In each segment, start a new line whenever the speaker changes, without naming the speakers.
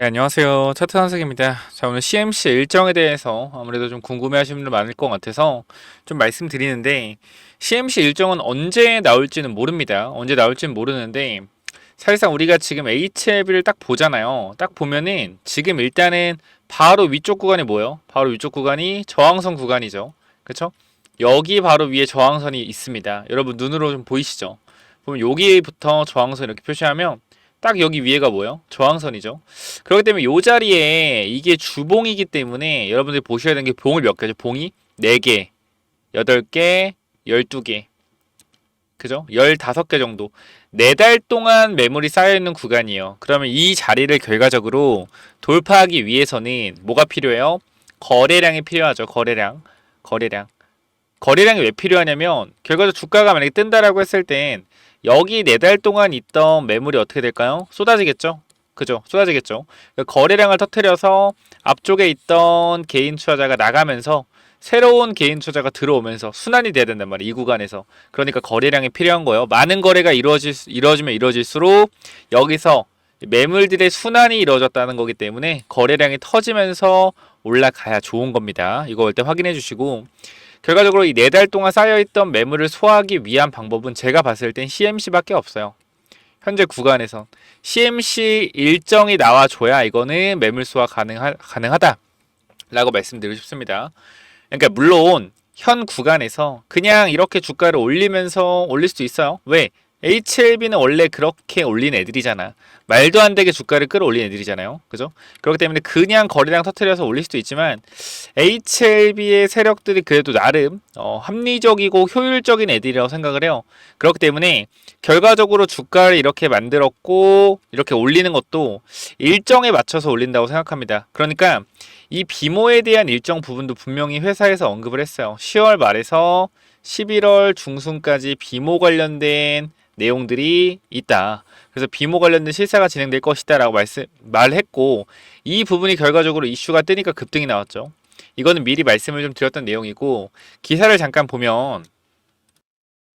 네, 안녕하세요. 차트 한석입니다. 자, 오늘 CMC 일정에 대해서 아무래도 좀 궁금해하시는 분들 많을 것 같아서 좀 말씀드리는데, CMC 일정은 언제 나올지는 모릅니다. 언제 나올지는 모르는데, 사실상 우리가 지금 HLB를 딱 보잖아요. 딱 보면은 지금 일단은 바로 위쪽 구간이 뭐예요? 바로 위쪽 구간이 저항선 구간이죠. 그쵸? 여기 바로 위에 저항선이 있습니다. 여러분 눈으로 좀 보이시죠? 보면 여기부터 저항선 이렇게 표시하면 딱 여기 위에가 뭐예요? 저항선이죠. 그렇기 때문에 이 자리에 이게 주봉이기 때문에 여러분들이 보셔야 되는 게 봉을 몇 개죠? 봉이 4개, 8개, 12개. 그죠? 15개 정도. 4달 동안 매물이 쌓여있는 구간이에요. 그러면 이 자리를 결과적으로 돌파하기 위해서는 뭐가 필요해요? 거래량이 필요하죠. 거래량. 거래량. 거래량이 왜 필요하냐면 결과적으로 주가가 만약에 뜬다라고 했을 땐 여기 4달 동안 있던 매물이 어떻게 될까요? 쏟아지겠죠? 그죠? 쏟아지겠죠. 거래량을 터뜨려서 앞쪽에 있던 개인 투자자가 나가면서 새로운 개인 투자가 들어오면서 순환이 돼야 된단 말이에요. 이 구간에서. 그러니까 거래량이 필요한 거예요. 많은 거래가 이루어지면 이루어질수록 여기서 매물들의 순환이 이루어졌다는 거기 때문에 거래량이 터지면서 올라가야 좋은 겁니다. 이거 일단 확인해 주시고, 결과적으로 이 4달 동안 쌓여있던 매물을 소화하기 위한 방법은 제가 봤을 땐 CMC밖에 없어요. 현재 구간에서 CMC 일정이 나와줘야 이거는 매물 소화 가능하다 라고 말씀드리고 싶습니다. 그러니까 물론 현 구간에서 그냥 이렇게 주가를 올리면서 올릴 수도 있어요. 왜? HLB는 원래 그렇게 올린 애들이잖아. 말도 안 되게 주가를 끌어올린 애들이잖아요. 그죠? 그렇기 때문에 그냥 거래량 터트려서 올릴 수도 있지만 HLB의 세력들이 그래도 나름 합리적이고 효율적인 애들이라고 생각을 해요. 그렇기 때문에 결과적으로 주가를 이렇게 만들었고 이렇게 올리는 것도 일정에 맞춰서 올린다고 생각합니다. 그러니까 이 비모에 대한 일정 부분도 분명히 회사에서 언급을 했어요. 10월 말에서 11월 중순까지 비모 관련된 내용들이 있다. 그래서 비모 관련된 실사가 진행될 것이다 라고 말했고, 이 부분이 결과적으로 이슈가 뜨니까 급등이 나왔죠. 이거는 미리 말씀을 좀 드렸던 내용이고, 기사를 잠깐 보면,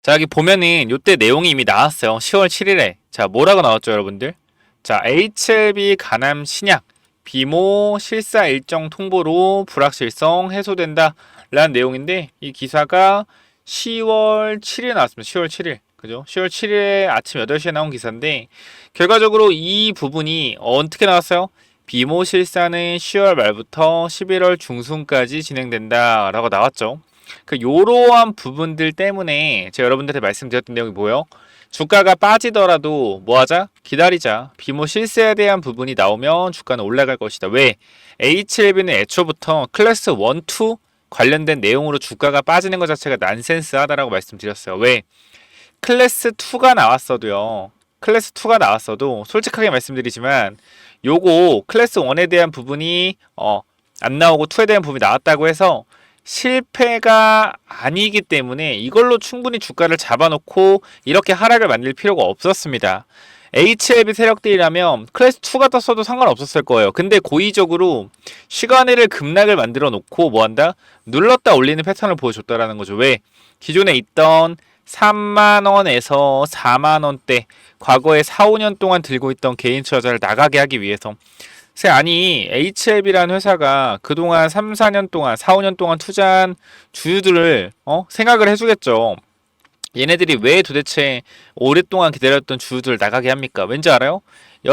자, 여기 보면은 요때 내용이 이미 나왔어요. 10월 7일에. 자, 뭐라고 나왔죠, 여러분들? 자, HLB 가남 신약 비모 실사 일정 통보로 불확실성 해소된다 라는 내용인데, 이 기사가 10월 7일에 나왔습니다. 10월 7일. 그죠? 10월 7일에 아침 8시에 나온 기사인데, 결과적으로 이 부분이 어떻게 나왔어요? 비모 실사는 10월 말부터 11월 중순까지 진행된다 라고 나왔죠. 그 요러한 부분들 때문에 제가 여러분들한테 말씀드렸던 내용이 뭐예요? 주가가 빠지더라도 뭐하자? 기다리자. 비모 실세에 대한 부분이 나오면 주가는 올라갈 것이다. 왜? HLB는 애초부터 클래스 1, 2 관련된 내용으로 주가가 빠지는 것 자체가 난센스하다라고 말씀드렸어요. 왜? 클래스 2가 나왔어도요. 클래스 2가 나왔어도 솔직하게 말씀드리지만 요거 클래스 1에 대한 부분이 안 나오고 2에 대한 부분이 나왔다고 해서 실패가 아니기 때문에 이걸로 충분히 주가를 잡아놓고 이렇게 하락을 만들 필요가 없었습니다. HLB 세력들이라면 클래스 2가 떴어도 상관없었을 거예요. 근데 고의적으로 시간을 급락을 만들어 놓고 뭐한다? 눌렀다 올리는 패턴을 보여줬다라는 거죠. 왜? 기존에 있던 3만원에서 4만원대 과거에 4, 5년 동안 들고 있던 개인 투자자를 나가게 하기 위해서. 아니 HLB라는 회사가 그동안 3, 4년 동안 4, 5년 동안 투자한 주주들을 생각을 해주겠죠. 얘네들이 왜 도대체 오랫동안 기다렸던 주주들을 나가게 합니까? 왠지 알아요?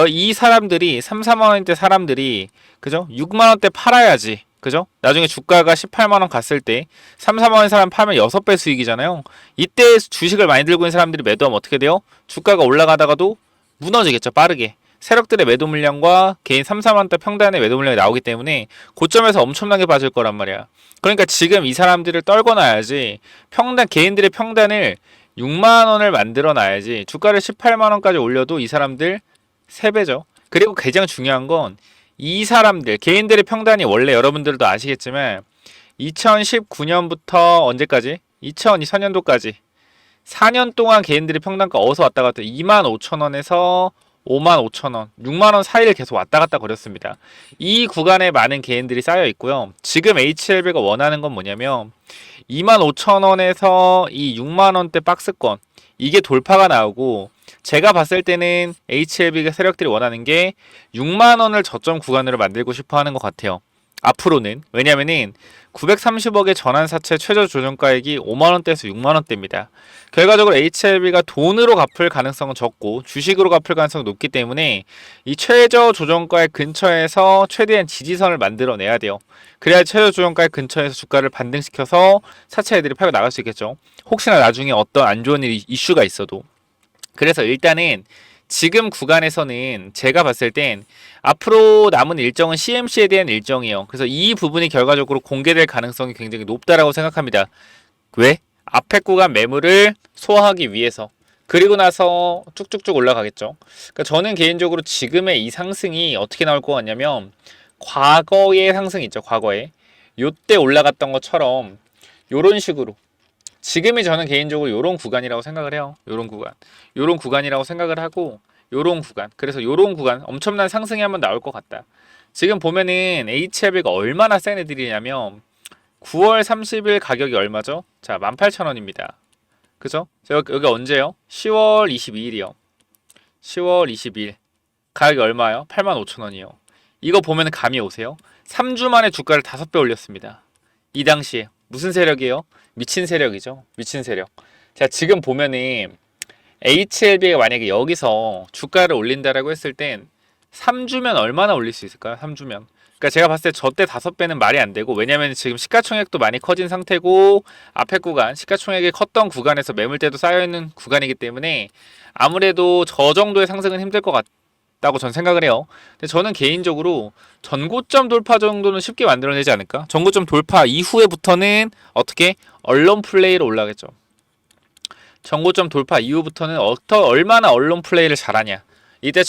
이 사람들이 3, 4만원대 사람들이 그죠? 6만원대 팔아야지. 그죠? 나중에 주가가 18만원 갔을 때 3, 4만원 사람 팔면 6배 수익이잖아요. 이때 주식을 많이 들고 있는 사람들이 매도하면 어떻게 돼요? 주가가 올라가다가도 무너지겠죠. 빠르게. 세력들의 매도 물량과 개인 3, 4만원대 평단의 매도 물량이 나오기 때문에 고점에서 엄청나게 빠질 거란 말이야. 그러니까 지금 이 사람들을 떨궈 놔야지, 개인들의 평단을 6만원을 만들어 놔야지 주가를 18만원까지 올려도 이 사람들 3배죠. 그리고 가장 중요한 건 이 사람들, 개인들의 평단이 원래 여러분들도 아시겠지만 2019년부터 언제까지? 2024년도까지 4년 동안 개인들의 평단가 어디서 왔다 갔다 25,000원에서 55,000원, 6만원 사이를 계속 왔다 갔다 거렸습니다. 이 구간에 많은 개인들이 쌓여 있고요. 지금 HLB가 원하는 건 뭐냐면 25,000원에서 이 6만원대 박스권, 이게 돌파가 나오고 제가 봤을 때는 HLB가 세력들이 원하는 게 6만 원을 저점 구간으로 만들고 싶어 하는 것 같아요. 앞으로는. 왜냐면은 930억의 전환사채 최저 조정가액이 5만원대에서 6만원대입니다. 결과적으로 HLB가 돈으로 갚을 가능성은 적고 주식으로 갚을 가능성이 높기 때문에 이 최저 조정가액 근처에서 최대한 지지선을 만들어내야 돼요. 그래야 최저 조정가액 근처에서 주가를 반등시켜서 사채 애들이 팔고 나갈 수 있겠죠. 혹시나 나중에 어떤 안 좋은 이슈가 있어도. 그래서 일단은 지금 구간에서는 제가 봤을 땐 앞으로 남은 일정은 CMC에 대한 일정이에요. 그래서 이 부분이 결과적으로 공개될 가능성이 굉장히 높다라고 생각합니다. 왜? 앞에 구간 매물을 소화하기 위해서. 그리고 나서 쭉쭉쭉 올라가겠죠. 그러니까 저는 개인적으로 지금의 이 상승이 어떻게 나올 것 같냐면 과거의 상승 있죠. 과거에. 요때 올라갔던 것처럼 요런 식으로 지금이 저는 개인적으로 요런 구간이라고 생각을 해요. 요런 구간. 요런 구간이라고 생각을 하고 요런 구간. 그래서 요런 구간 엄청난 상승이 한번 나올 것 같다. 지금 보면은 HLB가 얼마나 센 애들이냐면 9월 30일 가격이 얼마죠? 자, 18,000원입니다. 그죠? 여기 언제요? 10월 22일이요. 10월 22일. 가격이 얼마요? 85,000원이요. 이거 보면 감이 오세요? 3주 만에 주가를 5배 올렸습니다. 이 당시에 무슨 세력이에요? 미친 세력이죠. 미친 세력. 자, 지금 보면은 HLB가 만약에 여기서 주가를 올린다라고 했을 땐 3주면 얼마나 올릴 수 있을까요? 3주면. 그러니까 제가 봤을 때 저때 5배는 말이 안 되고, 왜냐면 지금 시가총액도 많이 커진 상태고 앞에 구간 시가총액이 컸던 구간에서 매물대도 쌓여있는 구간이기 때문에 아무래도 저 정도의 상승은 힘들 것 같다고 전 생각을 해요. 근데 저는 개인적으로 전고점 돌파 정도는 쉽게 만들어내지 않을까? 전고점 돌파 이후에부터는 어떻게? 언론 플레이로 올라가겠죠. 전고점 돌파 이후부터는 얼마나 언론 플레이를 잘하냐. 이때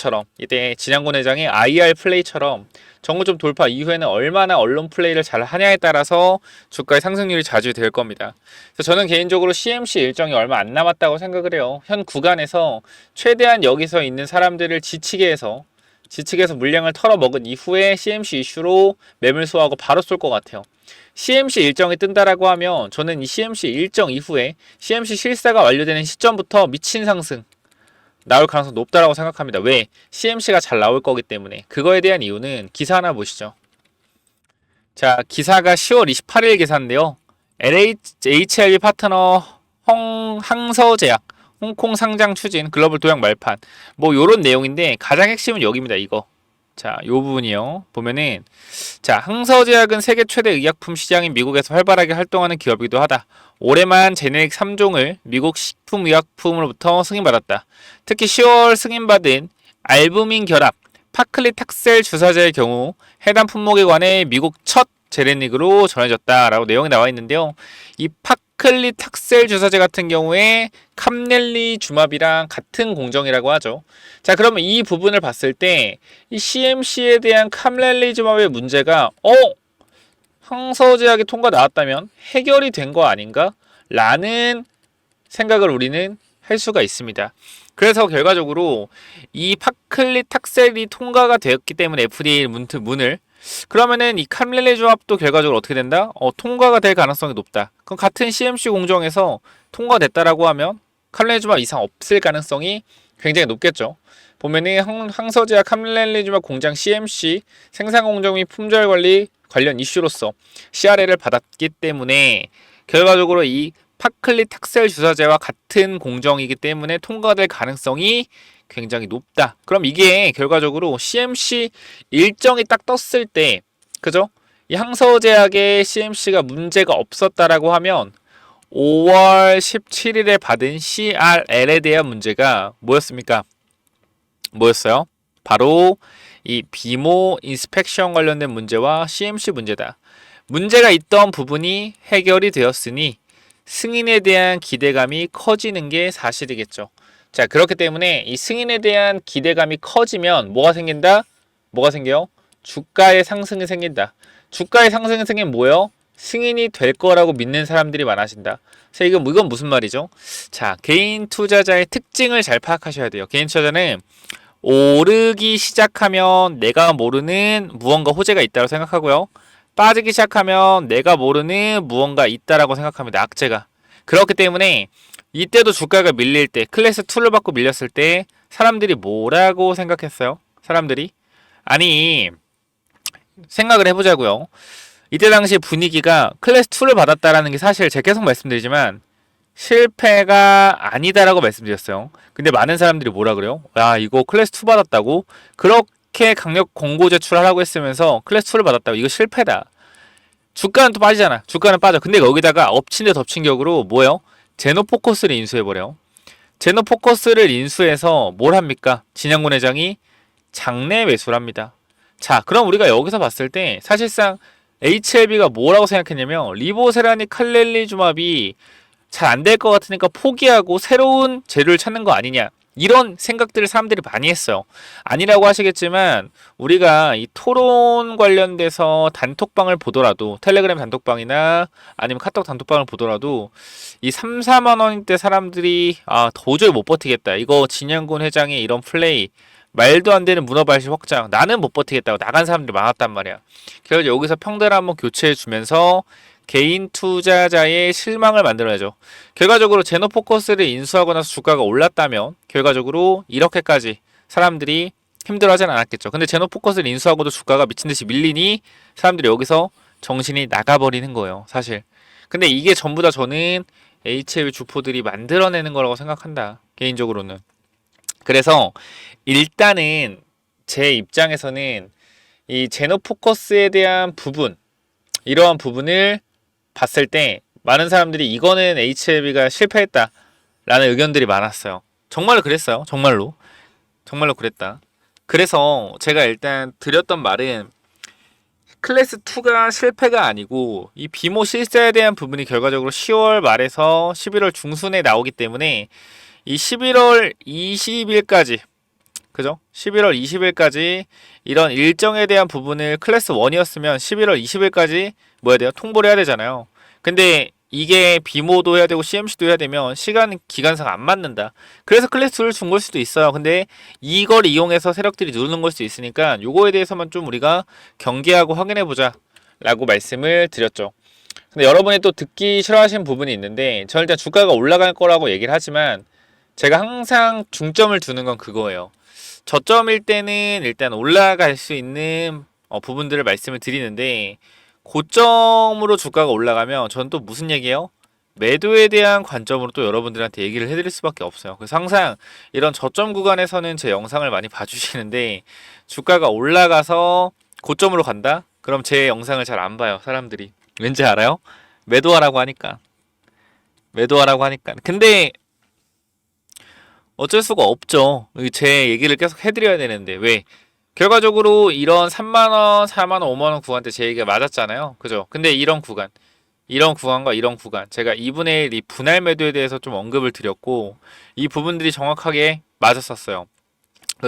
진양곤 회장의 IR 플레이처럼 전고점 돌파 이후에는 얼마나 언론 플레이를 잘 하냐에 따라서 주가의 상승률이 자주 될 겁니다. 그래서 저는 개인적으로 CMC 일정이 얼마 안 남았다고 생각을 해요. 현 구간에서 최대한 여기서 있는 사람들을 지치게 해서 물량을 털어먹은 이후에 CMC 이슈로 매물 소화하고 바로 쏠 것 같아요. CMC 일정이 뜬다라고 하면 저는 이 CMC 일정 이후에 CMC 실사가 완료되는 시점부터 미친 상승 나올 가능성 높다라고 생각합니다. 왜? CMC가 잘 나올 거기 때문에. 그거에 대한 이유는 기사 하나 보시죠. 자, 기사가 10월 28일 기사인데요. HLB 파트너 항서제약 홍콩 상장 추진 글로벌 도약 말판 뭐 요런 내용인데 가장 핵심은 여기입니다. 이거. 자, 요 부분이요. 보면은 자, 항서제약은 세계 최대 의약품 시장인 미국에서 활발하게 활동하는 기업이기도 하다. 올해만 제네릭 3종을 미국 식품의약품으로부터 승인받았다. 특히 10월 승인받은 알부민 결합 파클리탁셀 주사제의 경우 해당 품목에 관해 미국 첫 제네릭으로 전해졌다라고 내용이 나와 있는데요. 이 파클리탁셀 주사제 같은 경우에 캄렐리주맙이랑 같은 공정이라고 하죠. 자, 그러면 이 부분을 봤을 때 이 CMC에 대한 캄렐리주맙의 문제가 항서제약이 통과 나왔다면 해결이 된 거 아닌가? 라는 생각을 우리는 할 수가 있습니다. 그래서 결과적으로 이 파클리탁셀이 통과가 되었기 때문에 FDA 문을 그러면은 이 캄렐리 조합도 결과적으로 어떻게 된다? 통과가 될 가능성이 높다. 그럼 같은 CMC 공정에서 통과됐다라고 하면 캄렐리 조합 이상 없을 가능성이 굉장히 높겠죠. 보면은 항서제약 캄렐리 조합 공장 CMC 생산 공정 및 품절 관리 관련 이슈로서 CRL을 받았기 때문에 결과적으로 이 파클리탁셀 주사제와 같은 공정이기 때문에 통과될 가능성이 굉장히 높다. 그럼 이게 결과적으로 CMC 일정이 딱 떴을 때, 그죠? 이 항서제약의 CMC가 문제가 없었다라고 하면 5월 17일에 받은 CRL에 대한 문제가 뭐였습니까? 뭐였어요? 바로 이 비모 인스펙션 관련된 문제와 CMC 문제다. 문제가 있던 부분이 해결이 되었으니 승인에 대한 기대감이 커지는 게 사실이겠죠. 자, 그렇기 때문에 이 승인에 대한 기대감이 커지면 뭐가 생긴다? 뭐가 생겨요? 주가의 상승이 생긴다. 주가의 상승이 생기면 뭐예요? 승인이 될 거라고 믿는 사람들이 많아진다. 그래서 이건 무슨 말이죠? 자, 개인 투자자의 특징을 잘 파악하셔야 돼요. 개인 투자자는 오르기 시작하면 내가 모르는 무언가 호재가 있다고 생각하고요. 빠지기 시작하면 내가 모르는 무언가 있다라고 생각합니다. 악재가. 그렇기 때문에 이때도 주가가 밀릴 때 클래스 2를 받고 밀렸을 때 사람들이 뭐라고 생각했어요? 사람들이 아니 생각을 해보자고요. 이때 당시 분위기가 클래스 2를 받았다라는 게 사실 제가 계속 말씀드리지만 실패가 아니다라고 말씀드렸어요. 근데 많은 사람들이 뭐라 그래요? 야 이거 클래스 2 받았다고? 그렇게 강력 공고 제출하라고 했으면서 클래스 2를 받았다고 이거 실패다. 주가는 또 빠지잖아. 주가는 빠져. 근데 여기다가 엎친 데 덮친 격으로 뭐예요? 제노포커스를 인수해버려요. 제노포커스를 인수해서 뭘 합니까? 진양군 회장이 장내 매수를 합니다. 자, 그럼 우리가 여기서 봤을 때 사실상 HLB가 뭐라고 생각했냐면 리보세라니 칼렐리주맙이 잘 안 될 것 같으니까 포기하고 새로운 재료를 찾는 거 아니냐. 이런 생각들을 사람들이 많이 했어요. 아니라고 하시겠지만 우리가 이 토론 관련돼서 단톡방을 보더라도 텔레그램 단톡방이나 아니면 카톡 단톡방을 보더라도 이 3, 4만 원대 사람들이 도저히 못 버티겠다. 이거 진양군 회장의 이런 플레이 말도 안 되는 문어발식 확장 나는 못 버티겠다고 나간 사람들이 많았단 말이야. 그래서 여기서 평대를 한번 교체해 주면서 개인 투자자의 실망을 만들어내죠. 결과적으로 제노포커스를 인수하고 나서 주가가 올랐다면 결과적으로 이렇게까지 사람들이 힘들어하진 않았겠죠. 근데 제노포커스를 인수하고도 주가가 미친듯이 밀리니 사람들이 여기서 정신이 나가버리는 거예요. 사실. 근데 이게 전부 다 저는 HLB 주포들이 만들어내는 거라고 생각한다. 개인적으로는. 그래서 일단은 제 입장에서는 이 제노포커스에 대한 부분 이러한 부분을 봤을 때 많은 사람들이 이거는 HLB가 실패했다 라는 의견들이 많았어요. 정말로 그랬어요. 정말로 그랬다. 그래서 제가 일단 드렸던 말은 클래스 2가 실패가 아니고 이 비모 실사에 대한 부분이 결과적으로 10월 말에서 11월 중순에 나오기 때문에 이 11월 20일까지 그죠? 11월 20일까지 이런 일정에 대한 부분을 클래스 1이었으면 11월 20일까지 뭐 해야 돼요? 통보를 해야 되잖아요. 근데 이게 비모도 해야 되고 CMC도 해야 되면 시간 기간상 안 맞는다. 그래서 클래스 2를 준 걸 수도 있어요. 근데 이걸 이용해서 세력들이 누르는 걸 수도 있으니까 요거에 대해서만 좀 우리가 경계하고 확인해 보자 라고 말씀을 드렸죠. 근데 여러분이 또 듣기 싫어하시는 부분이 있는데 저는 일단 주가가 올라갈 거라고 얘기를 하지만 제가 항상 중점을 두는 건 그거예요. 저점일 때는 일단 올라갈 수 있는 부분들을 말씀을 드리는데 고점으로 주가가 올라가면 저는 또 무슨 얘기예요? 매도에 대한 관점으로 또 여러분들한테 얘기를 해드릴 수밖에 없어요. 그래서 항상 이런 저점 구간에서는 제 영상을 많이 봐주시는데 주가가 올라가서 고점으로 간다? 그럼 제 영상을 잘 안 봐요. 사람들이. 왠지 알아요? 매도하라고 하니까. 근데 어쩔 수가 없죠. 제 얘기를 계속 해드려야 되는데 왜? 결과적으로 이런 3만원, 4만원, 5만원 구간 때 제 얘기가 맞았잖아요. 그죠? 근데 이런 구간과 이런 구간 제가 2분의 1 이 분할 매도에 대해서 좀 언급을 드렸고 이 부분들이 정확하게 맞았었어요.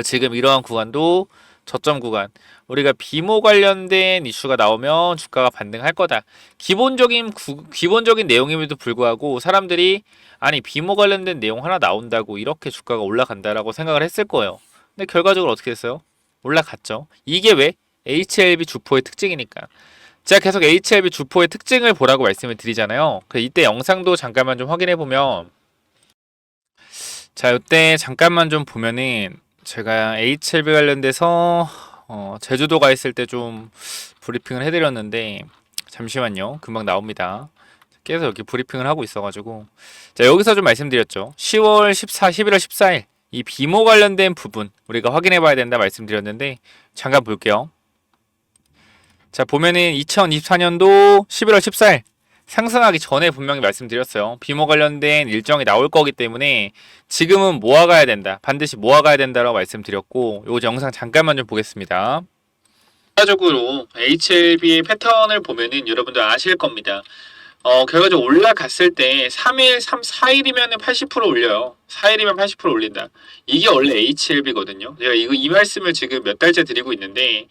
지금 이러한 구간도 저점 구간 우리가 비모 관련된 이슈가 나오면 주가가 반등할 거다. 기본적인 내용임에도 불구하고 사람들이 아니 비모 관련된 내용 하나 나온다고 이렇게 주가가 올라간다라고 생각을 했을 거예요. 근데 결과적으로 어떻게 됐어요? 올라갔죠. 이게 왜? HLB 주포의 특징이니까. 제가 계속 HLB 주포의 특징을 보라고 말씀을 드리잖아요. 이때 영상도 잠깐만 좀 확인해 보면 자 이때 잠깐만 좀 보면은 제가 HLB 관련돼서 제주도 가 있을 때 좀 브리핑을 해드렸는데 잠시만요. 금방 나옵니다. 계속 여기 브리핑을 하고 있어가지고 자 여기서 좀 말씀드렸죠. 10월 14, 11월 14일 이 비모 관련된 부분 우리가 확인해 봐야 된다 말씀드렸는데 잠깐 볼게요. 자 보면은 2024년도 11월 14일 상승하기 전에 분명히 말씀드렸어요. 비모 관련된 일정이 나올 거기 때문에 지금은 모아가야 된다. 반드시 모아가야 된다라고 말씀드렸고 요 영상 잠깐만 좀 보겠습니다. 결과적으로 HLB의 패턴을 보면은 여러분들 아실 겁니다. 결과적으로 올라갔을 때 3일, 4일이면 80% 올려요. 4일이면 80% 올린다. 이게 원래 HLB거든요. 제가 이 말씀을 지금 몇 달째 드리고 있는데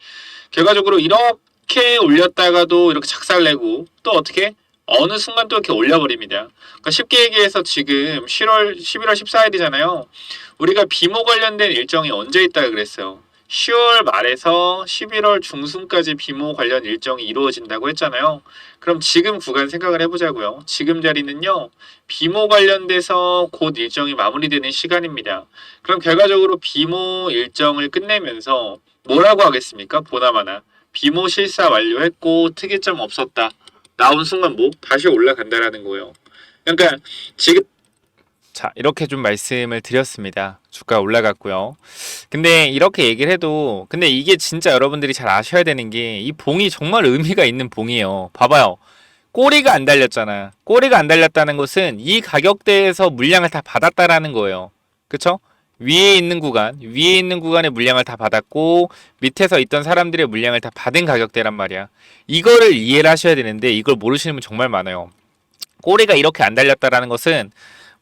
결과적으로 이렇게 올렸다가도 이렇게 작살내고 또 어떻게? 어느 순간 또 이렇게 올려버립니다. 그러니까 쉽게 얘기해서 지금 11월 14일이잖아요. 우리가 비모 관련된 일정이 언제 있다고 그랬어요? 10월 말에서 11월 중순까지 비모 관련 일정이 이루어진다고 했잖아요. 그럼 지금 구간 생각을 해보자고요. 지금 자리는요. 비모 관련돼서 곧 일정이 마무리되는 시간입니다. 그럼 결과적으로 비모 일정을 끝내면서 뭐라고 하겠습니까? 보나마나 비모 실사 완료했고 특이점 없었다. 나온 순간 뭐 다시 올라간다라는 거예요. 그러니까 지금 자, 이렇게 좀 말씀을 드렸습니다. 주가 올라갔고요. 근데 이렇게 얘기를 해도 근데 이게 진짜 여러분들이 잘 아셔야 되는 게 이 봉이 정말 의미가 있는 봉이에요. 봐봐요. 꼬리가 안 달렸잖아. 꼬리가 안 달렸다는 것은 이 가격대에서 물량을 다 받았다라는 거예요. 그쵸? 위에 있는 구간의 물량을 다 받았고 밑에서 있던 사람들의 물량을 다 받은 가격대란 말이야. 이거를 이해를 하셔야 되는데 이걸 모르시는 분 정말 많아요. 꼬리가 이렇게 안 달렸다라는 것은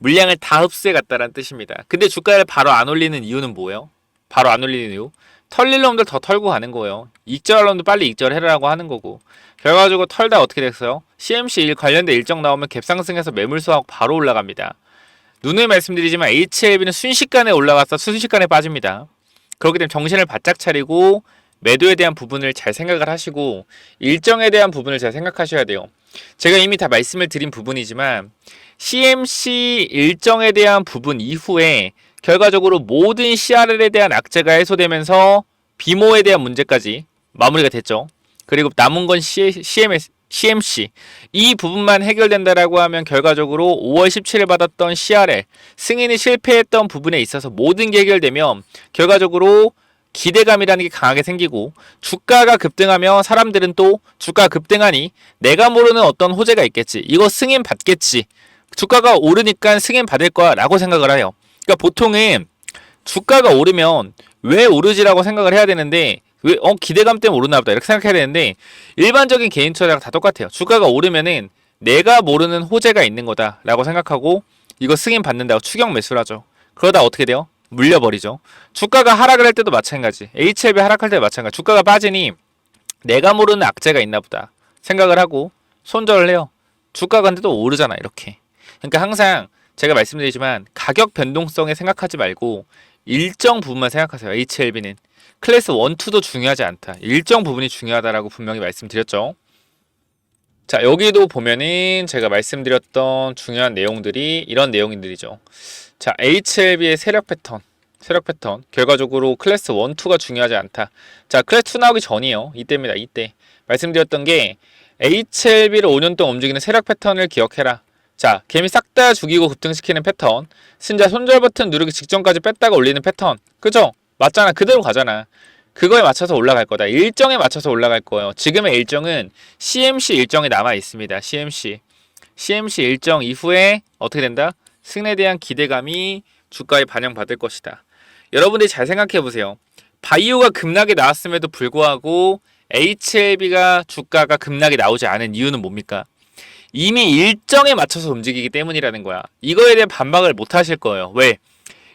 물량을 다 흡수해 갔다는 뜻입니다. 근데 주가를 바로 안 올리는 이유는 뭐예요? 바로 안 올리는 이유? 털릴 놈들 더 털고 가는 거예요. 익절할 놈들 빨리 익절해라고 하는 거고. 결과적으로 털다 어떻게 됐어요? CMC 관련된 일정 나오면 갭상승해서 매물수하고 바로 올라갑니다. 누누이 말씀드리지만 HLB는 순식간에 올라가서 순식간에 빠집니다. 그렇기 때문에 정신을 바짝 차리고 매도에 대한 부분을 잘 생각을 하시고 일정에 대한 부분을 잘 생각하셔야 돼요. 제가 이미 다 말씀을 드린 부분이지만 CMC 일정에 대한 부분 이후에 결과적으로 모든 CRL에 대한 악재가 해소되면서 비모에 대한 문제까지 마무리가 됐죠. 그리고 남은 건 CMC 이 부분만 해결된다라고 하면 결과적으로 5월 17일 받았던 CRL 승인이 실패했던 부분에 있어서 모든 게 해결되면 결과적으로 기대감이라는 게 강하게 생기고 주가가 급등하면 사람들은 또 주가 급등하니 내가 모르는 어떤 호재가 있겠지. 이거 승인 받겠지. 주가가 오르니까 승인 받을 거야 라고 생각을 해요. 그러니까 보통은 주가가 오르면 왜 오르지라고 생각을 해야 되는데 왜 기대감 때문에 오르나 보다 이렇게 생각해야 되는데 일반적인 개인 투자자랑 다 똑같아요. 주가가 오르면은 내가 모르는 호재가 있는 거다 라고 생각하고 이거 승인 받는다고 추격 매수를 하죠. 그러다 어떻게 돼요? 물려버리죠. 주가가 하락을 할 때도 마찬가지. HLB 하락할 때도 마찬가지. 주가가 빠지니 내가 모르는 악재가 있나 보다 생각을 하고 손절을 해요. 주가가 근데 또 오르잖아 이렇게. 그러니까 항상 제가 말씀드리지만 가격 변동성에 생각하지 말고 일정 부분만 생각하세요. HLB는 클래스 1, 2도 중요하지 않다. 일정 부분이 중요하다라고 분명히 말씀드렸죠. 자, 여기도 보면은 제가 말씀드렸던 중요한 내용들이 이런 내용들이죠. 자, HLB의 세력 패턴. 결과적으로 클래스 1, 2가 중요하지 않다. 자, 클래스 2 나오기 전이에요. 이때입니다. 이때. 말씀드렸던 게 HLB를 5년 동안 움직이는 세력 패턴을 기억해라. 자, 개미 싹 다 죽이고 급등시키는 패턴. 승자 손절 버튼 누르기 직전까지 뺐다가 올리는 패턴. 그죠? 맞잖아. 그대로 가잖아. 그거에 맞춰서 올라갈 거다. 일정에 맞춰서 올라갈 거예요. 지금의 일정은 CMC 일정이 남아 있습니다. CMC 일정 이후에 어떻게 된다? 승인에 대한 기대감이 주가에 반영받을 것이다. 여러분들이 잘 생각해 보세요. 바이오가 급락이 나왔음에도 불구하고 HLB가 주가가 급락이 나오지 않은 이유는 뭡니까? 이미 일정에 맞춰서 움직이기 때문이라는 거야. 이거에 대한 반박을 못 하실 거예요. 왜?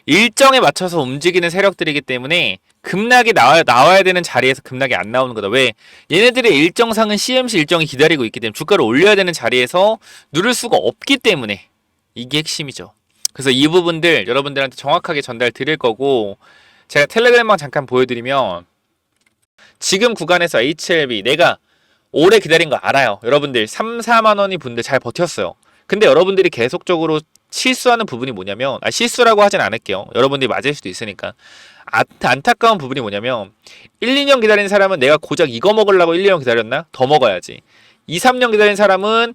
일정에 맞춰서 움직이는 세력들이기 때문에 급락이 나와야 되는 자리에서 급락이 안 나오는 거다. 왜? 얘네들의 일정상은 CMC 일정이 기다리고 있기 때문에 주가를 올려야 되는 자리에서 누를 수가 없기 때문에 이게 핵심이죠. 그래서 이 부분들 여러분들한테 정확하게 전달 드릴 거고 제가 텔레그램만 잠깐 보여드리면 지금 구간에서 HLB 내가 오래 기다린 거 알아요. 여러분들 3, 4만 원이 분들 잘 버텼어요. 근데 여러분들이 계속적으로 실수하는 부분이 뭐냐면 실수라고 하진 않을게요. 여러분들이 맞을 수도 있으니까 안타까운 부분이 뭐냐면 1, 2년 기다린 사람은 내가 고작 이거 먹으려고 1, 2년 기다렸나? 더 먹어야지. 2, 3년 기다린 사람은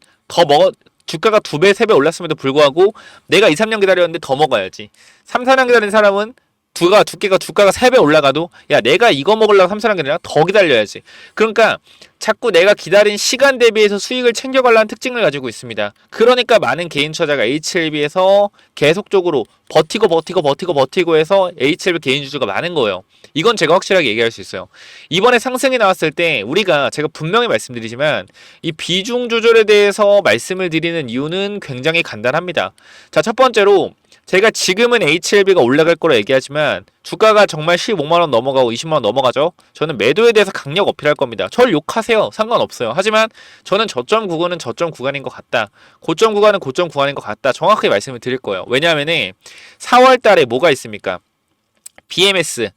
주가가 2배, 3배 올랐음에도 불구하고 내가 2, 3년 기다렸는데 더 먹어야지. 3, 4년 기다린 사람은 주가가 3배 올라가도 야 내가 이거 먹으려고 3, 4년 기다리나 더 기다려야지. 그러니까 자꾸 내가 기다린 시간 대비해서 수익을 챙겨가려는 특징을 가지고 있습니다. 그러니까 많은 개인 투자자가 HLB에서 계속적으로 버티고 해서 HLB 개인 주주가 많은 거예요. 이건 제가 확실하게 얘기할 수 있어요. 이번에 상승이 나왔을 때 제가 분명히 말씀드리지만 이 비중 조절에 대해서 말씀을 드리는 이유는 굉장히 간단합니다. 자, 첫 번째로 제가 지금은 HLB가 올라갈 거라 얘기하지만 주가가 정말 15만원 넘어가고 20만원 넘어가죠. 저는 매도에 대해서 강력 어필할 겁니다. 저를 욕하세요. 상관없어요. 하지만 저는 저점 구간은 저점 구간인 것 같다. 고점 구간은 고점 구간인 것 같다. 정확하게 말씀을 드릴 거예요. 왜냐하면 4월 달에 뭐가 있습니까? BMS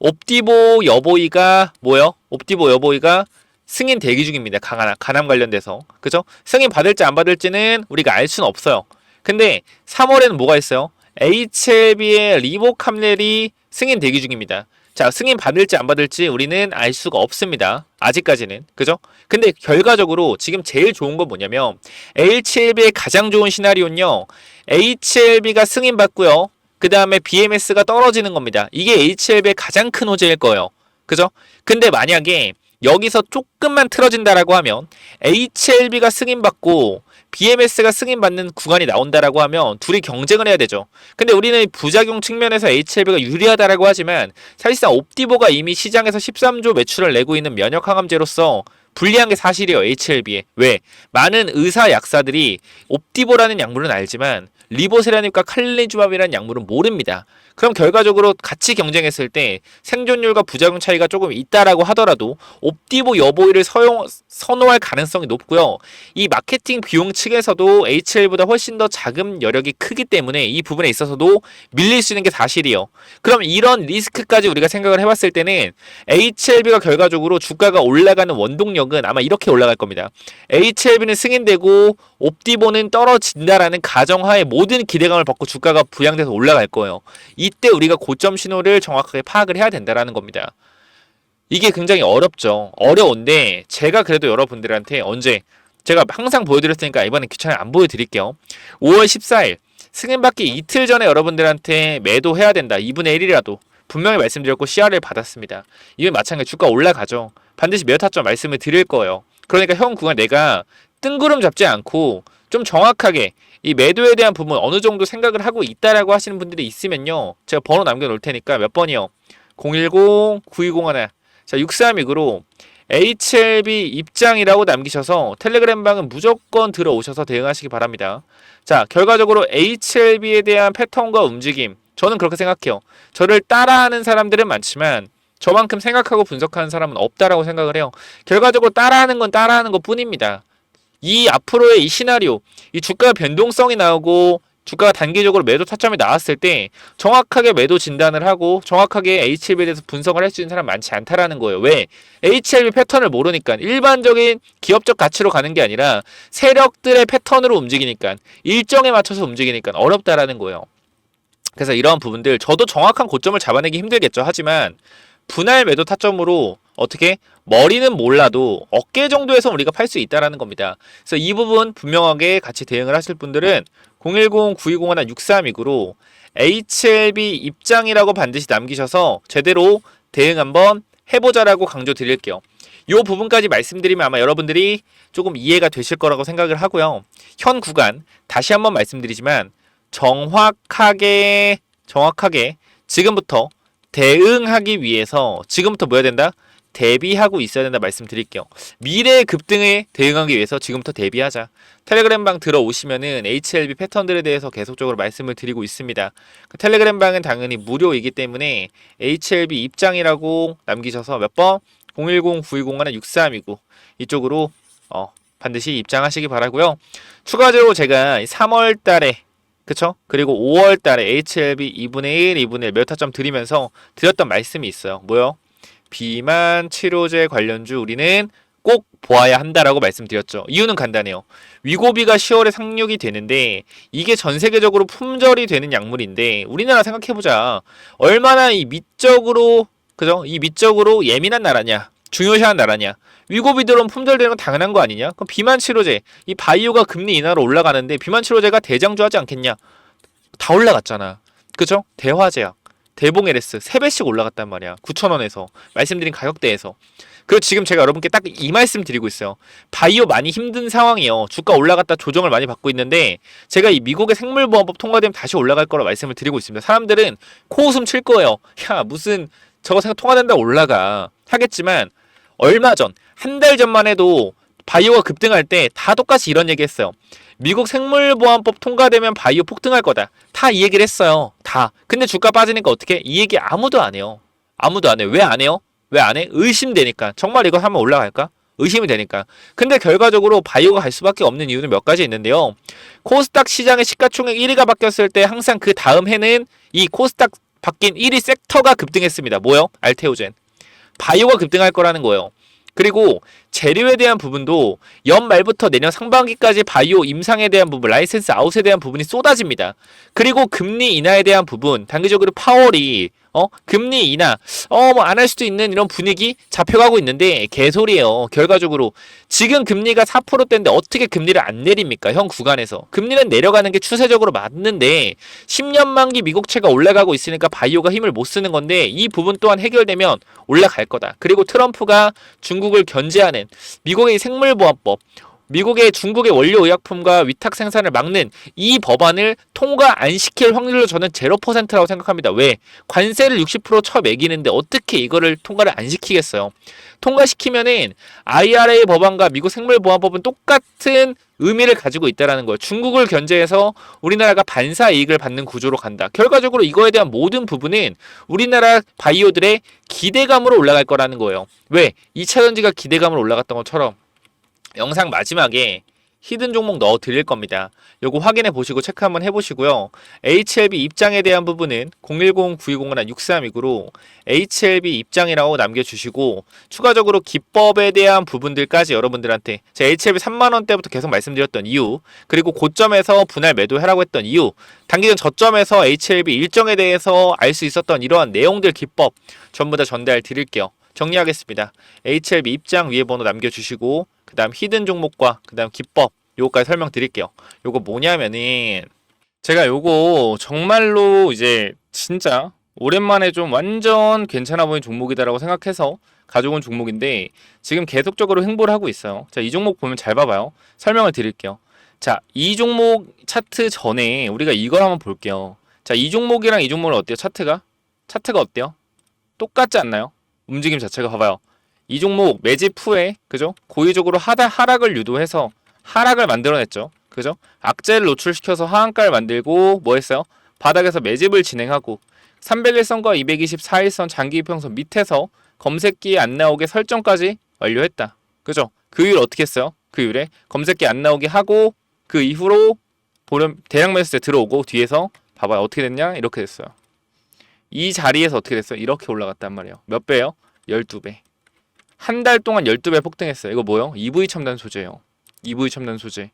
옵디보 여보이가 뭐요? 옵디보 여보이가 승인 대기 중입니다. 간암 관련돼서. 그죠? 승인 받을지 안 받을지는 우리가 알 수는 없어요. 근데 3월에는 뭐가 있어요? HLB의 리보캄렐이 승인 대기 중입니다. 자, 승인 받을지 안 받을지 우리는 알 수가 없습니다. 아직까지는. 그죠? 근데 결과적으로 지금 제일 좋은 건 뭐냐면 HLB의 가장 좋은 시나리오는요. HLB가 승인 받고요. 그 다음에 BMS가 떨어지는 겁니다. 이게 HLB의 가장 큰 호재일 거예요. 그죠? 근데 만약에 여기서 조금만 틀어진다라고 하면 HLB가 승인받고 BMS가 승인받는 구간이 나온다라고 하면 둘이 경쟁을 해야 되죠. 근데 우리는 부작용 측면에서 HLB가 유리하다라고 하지만 사실상 옵디보가 이미 시장에서 13조 매출을 내고 있는 면역항암제로서 불리한 게 사실이에요. HLB에. 왜? 많은 의사 약사들이 옵디보라는 약물은 알지만 리보세라닙과 칼리주밥이라는 약물은 모릅니다. 그럼 결과적으로 같이 경쟁했을 때 생존율과 부작용 차이가 조금 있다라고 하더라도 옵디보 여보이를 선호할 가능성이 높고요. 이 마케팅 비용 측에서도 HL보다 훨씬 더 자금 여력이 크기 때문에 이 부분에 있어서도 밀릴 수 있는 게 사실이에요. 그럼 이런 리스크까지 우리가 생각을 해봤을 때는 HLB가 결과적으로 주가가 올라가는 원동력은 아마 이렇게 올라갈 겁니다. HLB는 승인되고 옵디보는 떨어진다라는 가정하에 모든 기대감을 받고 주가가 부양돼서 올라갈 거예요. 이때 우리가 고점 신호를 정확하게 파악을 해야 된다라는 겁니다. 이게 굉장히 어렵죠. 어려운데 제가 그래도 여러분들한테 언제 제가 항상 보여드렸으니까 이번엔 귀찮아요. 안 보여드릴게요. 5월 14일 승인받기 이틀 전에 여러분들한테 매도해야 된다. 2분의 1이라도 분명히 말씀드렸고 CR을 받았습니다. 이건 마찬가지 주가 올라가죠. 반드시 매도 타점 말씀을 드릴 거예요. 그러니까 형 구간 내가 뜬구름 잡지 않고 좀 정확하게 이 매도에 대한 부분 어느 정도 생각을 하고 있다라고 하시는 분들이 있으면요. 제가 번호 남겨놓을 테니까 몇 번이요? 010-9201 자 6329로 HLB 입장이라고 남기셔서 텔레그램 방은 무조건 들어오셔서 대응하시기 바랍니다. 자 결과적으로 HLB에 대한 패턴과 움직임 저는 그렇게 생각해요. 저를 따라하는 사람들은 많지만 저만큼 생각하고 분석하는 사람은 없다라고 생각을 해요. 결과적으로 따라하는 건 따라하는 것 뿐입니다. 이 앞으로의 이 시나리오, 이 주가 변동성이 나오고 주가가 단기적으로 매도 타점이 나왔을 때 정확하게 매도 진단을 하고 정확하게 HLB에 대해서 분석을 할 수 있는 사람 많지 않다라는 거예요. 왜? HLB 패턴을 모르니까 일반적인 기업적 가치로 가는 게 아니라 세력들의 패턴으로 움직이니까 일정에 맞춰서 움직이니까 어렵다라는 거예요. 그래서 이러한 부분들 저도 정확한 고점을 잡아내기 힘들겠죠. 하지만 분할 매도 타점으로 어떻게 머리는 몰라도 어깨 정도에서 우리가 팔 수 있다라는 겁니다. 그래서 이 부분 분명하게 같이 대응을 하실 분들은 010-9201-6329로 HLB 입장이라고 반드시 남기셔서 제대로 대응 한번 해보자라고 강조 드릴게요. 이 부분까지 말씀드리면 아마 여러분들이 조금 이해가 되실 거라고 생각을 하고요. 현 구간 다시 한번 말씀드리지만 정확하게 지금부터 대응하기 위해서 지금부터 뭐 해야 된다? 대비하고 있어야 된다 말씀드릴게요. 미래의 급등에 대응하기 위해서 지금부터 대비하자. 텔레그램 방 들어오시면은 HLB 패턴들에 대해서 계속적으로 말씀을 드리고 있습니다. 텔레그램 방은 당연히 무료이기 때문에 HLB 입장이라고 남기셔서 몇 번? 010-9201-6329 이쪽으로 반드시 입장하시기 바라고요. 추가적으로 제가 3월 달에 그쵸? 그리고 5월 달에 HLB 2분의 1, 2분의 1 몇 타점 드리면서 드렸던 말씀이 있어요. 뭐요? 비만 치료제 관련주 우리는 꼭 보아야 한다라고 말씀드렸죠. 이유는 간단해요. 위고비가 10월에 상륙이 되는데 이게 전 세계적으로 품절이 되는 약물인데 우리나라 생각해보자. 얼마나 이 미적으로 그죠? 이 미적으로 예민한 나라냐? 중요시하는 나라냐? 위고비 들어오면 품절되는 건 당연한 거 아니냐? 그럼 비만 치료제, 이 바이오가 금리 인하로 올라가는데 비만 치료제가 대장주하지 않겠냐? 다 올라갔잖아. 그죠? 대화제약, 대봉에레스 3배씩 올라갔단 말이야. 9,000원에서 말씀드린 가격대에서. 그리고 지금 제가 여러분께 딱 이 말씀 드리고 있어요. 바이오 많이 힘든 상황이에요. 주가 올라갔다 조정을 많이 받고 있는데 제가 이 미국의 생물보험법 통과되면 다시 올라갈 거라 말씀을 드리고 있습니다. 사람들은 코웃음 칠 거예요. 야 무슨 저거 생각 통과된다 올라가 하겠지만 얼마 전, 한 달 전만 해도 바이오가 급등할 때 다 똑같이 이런 얘기 했어요. 미국 생물보안법 통과되면 바이오 폭등할 거다. 다 이 얘기를 했어요. 다. 근데 주가 빠지니까 어떻게? 이 얘기 아무도 안 해요. 아무도 안 해요. 왜 안 해요? 왜 안 해? 의심되니까. 정말 이거 하면 올라갈까? 의심이 되니까. 근데 결과적으로 바이오가 갈 수밖에 없는 이유는 몇 가지 있는데요. 코스닥 시장의 시가총액 1위가 바뀌었을 때 항상 그 다음 해는 이 코스닥 바뀐 1위 섹터가 급등했습니다. 뭐요? 알테오젠. 바이오가 급등할 거라는 거예요. 그리고 재료에 대한 부분도 연말부터 내년 상반기까지 바이오 임상에 대한 부분, 라이센스 아웃에 대한 부분이 쏟아집니다. 그리고 금리 인하에 대한 부분, 단기적으로 파월이 금리 인하 뭐 안 할 수도 있는 이런 분위기 잡혀가고 있는데 개소리예요. 결과적으로 지금 금리가 4%대인데 어떻게 금리를 안 내립니까? 현 구간에서 금리는 내려가는 게 추세적으로 맞는데 10년 만기 미국채가 올라가고 있으니까 바이오가 힘을 못 쓰는 건데 이 부분 또한 해결되면 올라갈 거다. 그리고 트럼프가 중국을 견제하는 미국의 생물보안법, 미국의 중국의 원료의약품과 위탁 생산을 막는 이 법안을 통과 안 시킬 확률로 저는 0%라고 생각합니다. 왜? 관세를 60% 쳐매기는데 어떻게 이거를 통과를 안 시키겠어요? 통과시키면은 IRA 법안과 미국 생물보안법은 똑같은 의미를 가지고 있다라는 거예요. 중국을 견제해서 우리나라가 반사 이익을 받는 구조로 간다. 결과적으로 이거에 대한 모든 부분은 우리나라 바이오들의 기대감으로 올라갈 거라는 거예요. 왜? 2차 전지가 기대감으로 올라갔던 것처럼 영상 마지막에 히든 종목 넣어 드릴 겁니다. 요거 확인해 보시고 체크 한번 해보시고요. HLB 입장에 대한 부분은 010-9201-6329로 HLB 입장이라고 남겨주시고 추가적으로 기법에 대한 부분들까지 여러분들한테 제가 HLB 3만원대부터 계속 말씀드렸던 이유, 그리고 고점에서 분할 매도하라고 했던 이유, 단기전 저점에서 HLB 일정에 대해서 알 수 있었던 이러한 내용들, 기법 전부 다 전달 드릴게요. 정리하겠습니다. HLB 입장 위에 번호 남겨주시고 그 다음 히든 종목과 그 다음 기법 요거까지 설명드릴게요. 요거 뭐냐면은 제가 요거 정말로 이제 진짜 오랜만에 좀 완전 괜찮아 보이는 종목이다라고 생각해서 가져온 종목인데 지금 계속적으로 횡보를 하고 있어요. 자, 이 종목 보면 잘 봐봐요. 설명을 드릴게요. 자, 이 종목 차트 전에 우리가 이걸 한번 볼게요. 자, 이 종목이랑 이 종목은 어때요? 차트가 어때요? 똑같지 않나요? 움직임 자체가 봐봐요. 이 종목 매집 후에 그죠? 고의적으로 하락을 유도해서 하락을 만들어냈죠. 그죠? 악재를 노출시켜서 하한가를 만들고 뭐 했어요? 바닥에서 매집을 진행하고 301선과 224일선 장기이평선 밑에서 검색기에 안 나오게 설정까지 완료했다. 그죠? 그 이후에 어떻게 했어요? 그 이후에 검색기 안 나오게 하고 그 이후로 보름 대량 매수세 들어오고 뒤에서 봐봐요. 어떻게 됐냐? 이렇게 됐어요. 이 자리에서 어떻게 됐어요? 이렇게 올라갔단 말이에요. 몇 배요? 12배. 한 달 동안 12배 폭등했어요. 이거 뭐요? EV 첨단 소재예요. EV 첨단 소재.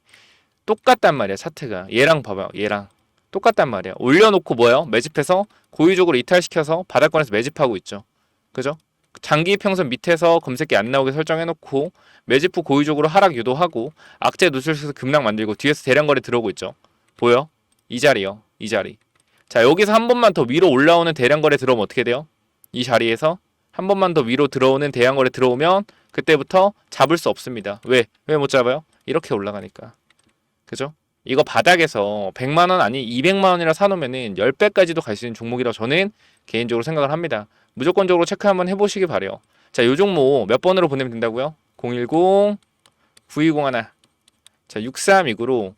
똑같단 말이야, 차트가. 얘랑 봐봐요. 얘랑. 똑같단 말이야. 올려놓고 뭐예요? 매집해서 고의적으로 이탈시켜서 바닥권에서 매집하고 있죠. 그죠? 장기 평선 밑에서 검색기 안 나오게 설정해놓고 매집 후 고의적으로 하락 유도하고 악재 노출시켜서 급락 만들고 뒤에서 대량거래 들어오고 있죠. 보여? 이 자리요. 이 자리. 자, 여기서 한 번만 더 위로 올라오는 대량거래 들어오면 어떻게 돼요? 이 자리에서 한 번만 더 위로 들어오는 대량거래 들어오면 그때부터 잡을 수 없습니다. 왜? 왜 못 잡아요? 이렇게 올라가니까. 그죠? 이거 바닥에서 100만원 아니 200만원이라 사놓으면은 10배까지도 갈 수 있는 종목이라고 저는 개인적으로 생각을 합니다. 무조건적으로 체크 한번 해보시기 바래요. 자, 요 종목 몇 번으로 보내면 된다고요? 010-9201. 자, 6329로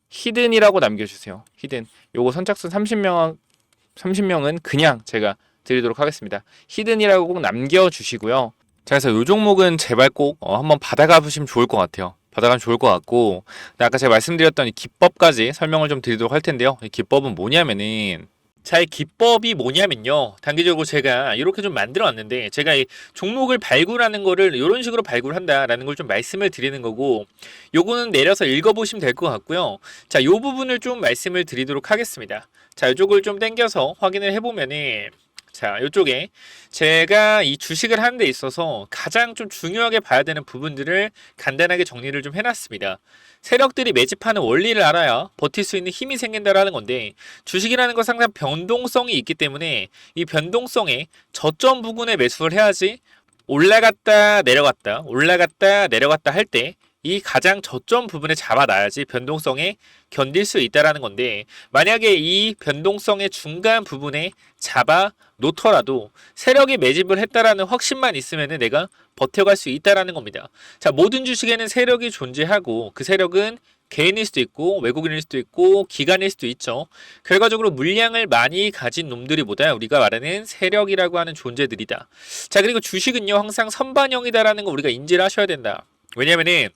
히든이라고 남겨주세요. 히든. 요거 선착순 30명은 그냥 제가 드리도록 하겠습니다. 히든이라고 꼭 남겨주시고요. 자, 그래서 요 종목은 제발 꼭 한번 받아가 보시면 좋을 것 같아요. 받아가면 좋을 것 같고, 아까 제가 말씀드렸던 이 기법까지 설명을 좀 드리도록 할 텐데요. 이 기법은 뭐냐면은, 자, 이 기법이 뭐냐면요. 단기적으로 제가 이렇게 좀 만들어 왔는데, 제가 이 종목을 발굴하는 거를 이런 식으로 발굴한다라는 걸 좀 말씀을 드리는 거고, 요거는 내려서 읽어보시면 될 것 같고요. 자, 요 부분을 좀 말씀을 드리도록 하겠습니다. 자, 이쪽을 좀 당겨서 확인을 해보면은, 자, 이쪽에 제가 이 주식을 하는 데 있어서 가장 좀 중요하게 봐야 되는 부분들을 간단하게 정리를 좀 해놨습니다. 세력들이 매집하는 원리를 알아야 버틸 수 있는 힘이 생긴다라는 건데, 주식이라는 건 항상 변동성이 있기 때문에 이 변동성에 저점 부근에 매수를 해야지 올라갔다 내려갔다 할 때 이 가장 저점 부분에 잡아놔야지 변동성에 견딜 수 있다라는 건데, 만약에 이 변동성의 중간 부분에 잡아 놓더라도 세력이 매집을 했다라는 확신만 있으면은 내가 버텨갈 수 있다라는 겁니다. 자, 모든 주식에는 세력이 존재하고 그 세력은 개인일 수도 있고 외국인일 수도 있고 기관일 수도 있죠. 결과적으로 물량을 많이 가진 놈들이 보다 우리가 말하는 세력이라고 하는 존재들이다. 자, 그리고 주식은요 항상 선반영이다라는 거 우리가 인지를 하셔야 된다. 왜냐면은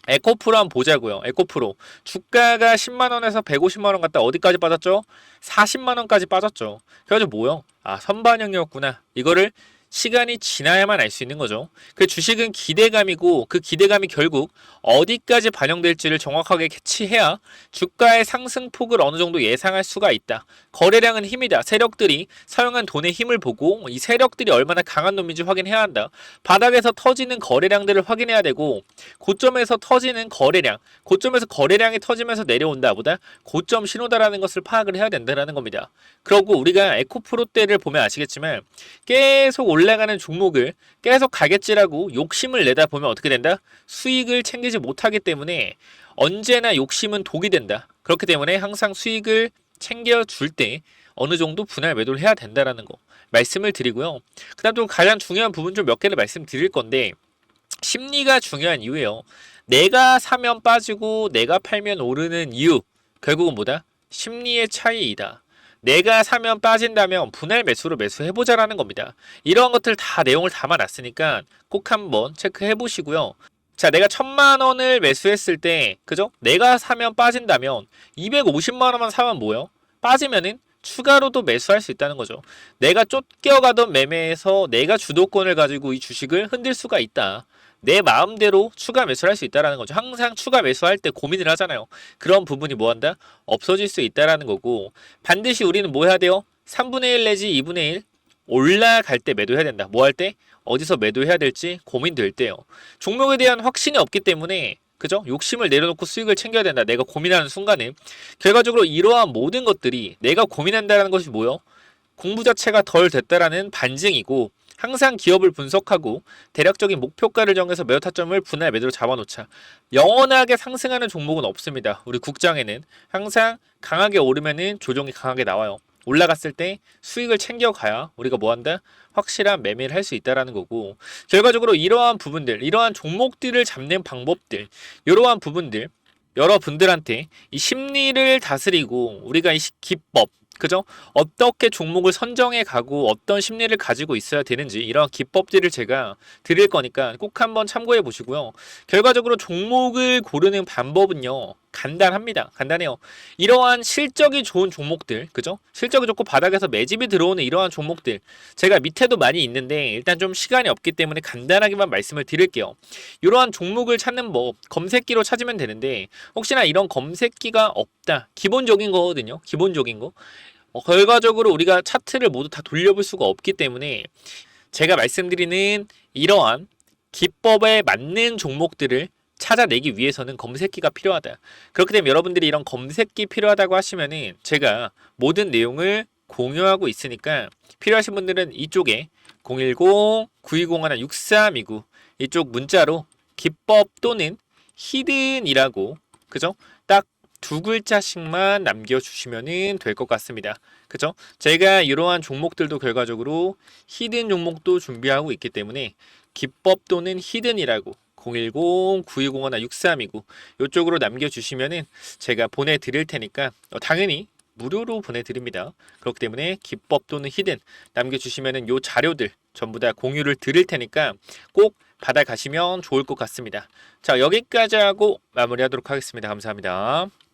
에코프로 한번 보자고요. 에코프로 주가가 10만원에서 150만원 갔다 어디까지 빠졌죠? 40만원까지 빠졌죠. 그래가지고 뭐요? 아, 선반영이었구나. 이거를 시간이 지나야만 알 수 있는 거죠. 그 주식은 기대감이고 그 기대감이 결국 어디까지 반영될지를 정확하게 캐치해야 주가의 상승폭을 어느 정도 예상할 수가 있다. 거래량은 힘이다. 세력들이 사용한 돈의 힘을 보고 이 세력들이 얼마나 강한 놈인지 확인해야 한다. 바닥에서 터지는 거래량들을 확인해야 되고 고점에서 터지는 거래량, 고점에서 거래량이 터지면서 내려온다 보다 고점 신호다라는 것을 파악을 해야 된다는 겁니다. 그리고 우리가 에코프로 때를 보면 아시겠지만 계속 올라가는 종목을 계속 가겠지라고 욕심을 내다 보면 어떻게 된다? 수익을 챙기지 못하기 때문에 언제나 욕심은 독이 된다. 그렇기 때문에 항상 수익을 챙겨줄 때 어느 정도 분할 매도를 해야 된다라는 거 말씀을 드리고요. 그 다음 또 가장 중요한 부분 좀 몇 개를 말씀드릴 건데 심리가 중요한 이유예요. 내가 사면 빠지고 내가 팔면 오르는 이유 결국은 뭐다? 심리의 차이이다. 내가 사면 빠진다면 분할 매수로 매수해보자라는 겁니다. 이러한 것들 다 내용을 담아놨으니까 꼭 한번 체크해보시고요. 자, 내가 1000만원을 매수했을 때 그죠? 내가 사면 빠진다면 250만원만 사면 뭐예요? 빠지면은 추가로도 매수할 수 있다는 거죠. 내가 쫓겨가던 매매에서 내가 주도권을 가지고 이 주식을 흔들 수가 있다. 내 마음대로 추가 매수를 할 수 있다는 거죠. 항상 추가 매수할 때 고민을 하잖아요. 그런 부분이 뭐한다? 없어질 수 있다는 거고 반드시 우리는 뭐 해야 돼요? 3분의 1 내지 2분의 1 올라갈 때 매도해야 된다. 뭐 할 때? 어디서 매도해야 될지 고민될 때요. 종목에 대한 확신이 없기 때문에 그죠? 욕심을 내려놓고 수익을 챙겨야 된다. 내가 고민하는 순간에 결과적으로 이러한 모든 것들이 내가 고민한다는 것이 뭐요? 공부 자체가 덜 됐다라는 반증이고 항상 기업을 분석하고 대략적인 목표가를 정해서 매도 타점을 분할 매도로 잡아놓자. 영원하게 상승하는 종목은 없습니다. 우리 국장에는 항상 강하게 오르면은 조정이 강하게 나와요. 올라갔을 때 수익을 챙겨가야 우리가 뭐한다? 확실한 매매를 할 수 있다라는 거고 결과적으로 이러한 부분들, 이러한 종목들을 잡는 방법들, 이러한 부분들 여러분들한테 이 심리를 다스리고 우리가 이 기법 그죠? 어떻게 종목을 선정해 가고 어떤 심리를 가지고 있어야 되는지 이런 기법들을 제가 드릴 거니까 꼭 한번 참고해 보시고요. 결과적으로 종목을 고르는 방법은요. 간단합니다. 간단해요. 이러한 실적이 좋은 종목들, 그죠? 실적이 좋고 바닥에서 매집이 들어오는 이러한 종목들 제가 밑에도 많이 있는데 일단 좀 시간이 없기 때문에 간단하게만 말씀을 드릴게요. 이러한 종목을 찾는 법 검색기로 찾으면 되는데 혹시나 이런 검색기가 없다. 기본적인 거거든요. 기본적인 거. 결과적으로 우리가 차트를 모두 다 돌려볼 수가 없기 때문에 제가 말씀드리는 이러한 기법에 맞는 종목들을 찾아내기 위해서는 검색기가 필요하다. 그렇기 때문에 여러분들이 이런 검색기 필요하다고 하시면은 제가 모든 내용을 공유하고 있으니까 필요하신 분들은 이쪽에 010-9201-6329 이쪽 문자로 기법 또는 히든이라고 그죠? 딱 두 글자씩만 남겨주시면 될 것 같습니다. 그죠? 제가 이러한 종목들도 결과적으로 히든 종목도 준비하고 있기 때문에 기법 또는 히든이라고 010-9201-6329 이쪽으로 남겨주시면은 제가 보내드릴 테니까 당연히 무료로 보내드립니다. 그렇기 때문에 기법 또는 히든 남겨주시면은 요 자료들 전부 다 공유를 드릴 테니까 꼭 받아가시면 좋을 것 같습니다. 자, 여기까지 하고 마무리하도록 하겠습니다. 감사합니다.